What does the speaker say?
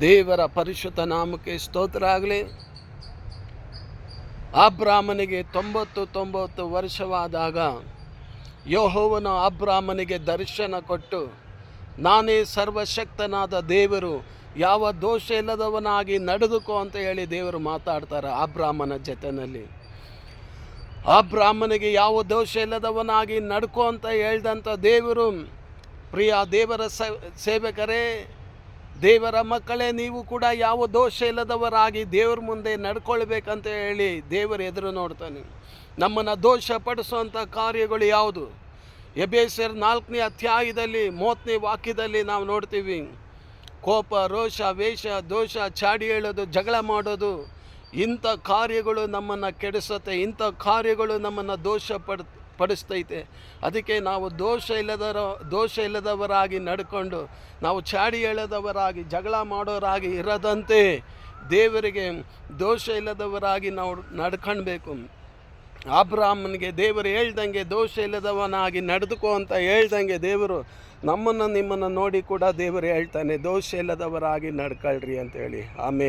ದೇವರ ಪರಿಶುದ್ಧ ನಾಮಕ್ಕೆ ಸ್ತೋತ್ರ ಆಗಲಿ. ಅಬ್ರಾಮನಿಗೆ 99 ವರ್ಷವಾದಾಗ ಯೆಹೋವನು ಅಬ್ರಾಮನಿಗೆ ದರ್ಶನ ಕೊಟ್ಟು, ನಾನೇ ಸರ್ವಶಕ್ತನಾದ ದೇವರು, ಯಾವ ದೋಷ ಇಲ್ಲದವನಾಗಿ ನಡೆದುಕೋ ಅಂತ ಹೇಳಿ ದೇವರು ಮಾತಾಡ್ತಾರೆ ಅಬ್ರಾಮನ ಜೊತೆಯಲ್ಲಿ. ಅಬ್ರಾಮನಿಗೆ ಯಾವ ದೋಷ ಇಲ್ಲದವನಾಗಿ ನಡ್ಕೋ ಅಂತ ಹೇಳ್ದಂಥ ದೇವರು, ಪ್ರಿಯ ದೇವರ ಸೇವಕರೇ, ದೇವರ ಮಕ್ಕಳೇ, ನೀವು ಕೂಡ ಯಾವ ದೋಷ ಇಲ್ಲದವರಾಗಿ ದೇವ್ರ ಮುಂದೆ ನಡ್ಕೊಳ್ಬೇಕಂತ ಹೇಳಿ ದೇವರು ಎದುರು ನೋಡ್ತಾನೆ. ನಮ್ಮನ್ನು ದೋಷ ಪಡಿಸುವಂಥ ಕಾರ್ಯಗಳು ಯಾವುದು? ಎಬೇಸ್ಯರ 4ನೇ ಅಧ್ಯಾಯದಲ್ಲಿ 30ನೇ ವಾಕ್ಯದಲ್ಲಿ ನಾವು ನೋಡ್ತೀವಿ. ಕೋಪ, ರೋಷ, ವೇಷ, ದೋಷ, ಚಾಡಿ ಹೇಳೋದು, ಜಗಳ ಮಾಡೋದು, ಇಂಥ ಕಾರ್ಯಗಳು ನಮ್ಮನ್ನು ಕೆಡಿಸುತ್ತೆ. ಇಂಥ ಕಾರ್ಯಗಳು ನಮ್ಮನ್ನು ಪಡಿಸ್ತೈತೆ. ಅದಕ್ಕೆ ನಾವು ದೋಷ ಇಲ್ಲದವರಾಗಿ ನಡ್ಕೊಂಡು, ನಾವು ಚಾಡಿ ಹೇಳದವರಾಗಿ, ಜಗಳ ಮಾಡೋರಾಗಿ ಇರದಂತೆ ದೇವರಿಗೆ ದೋಷ ಇಲ್ಲದವರಾಗಿ ನಾವು ನಡ್ಕೊಳ್ಬೇಕು. ಅಬ್ರಾಮನಿಗೆ ದೇವರು ಹೇಳ್ದಂಗೆ ದೋಷ ಇಲ್ಲದವನಾಗಿ ನಡೆದುಕೋ ಅಂತ ಹೇಳ್ದಂಗೆ ದೇವರು ನಿಮ್ಮನ್ನು ನೋಡಿ ಕೂಡ ದೇವರು ಹೇಳ್ತಾನೆ, ದೋಷ ಇಲ್ಲದವರಾಗಿ ನಡ್ಕೊಳ್ರಿ ಅಂತೇಳಿ. ಆಮೇಲೆ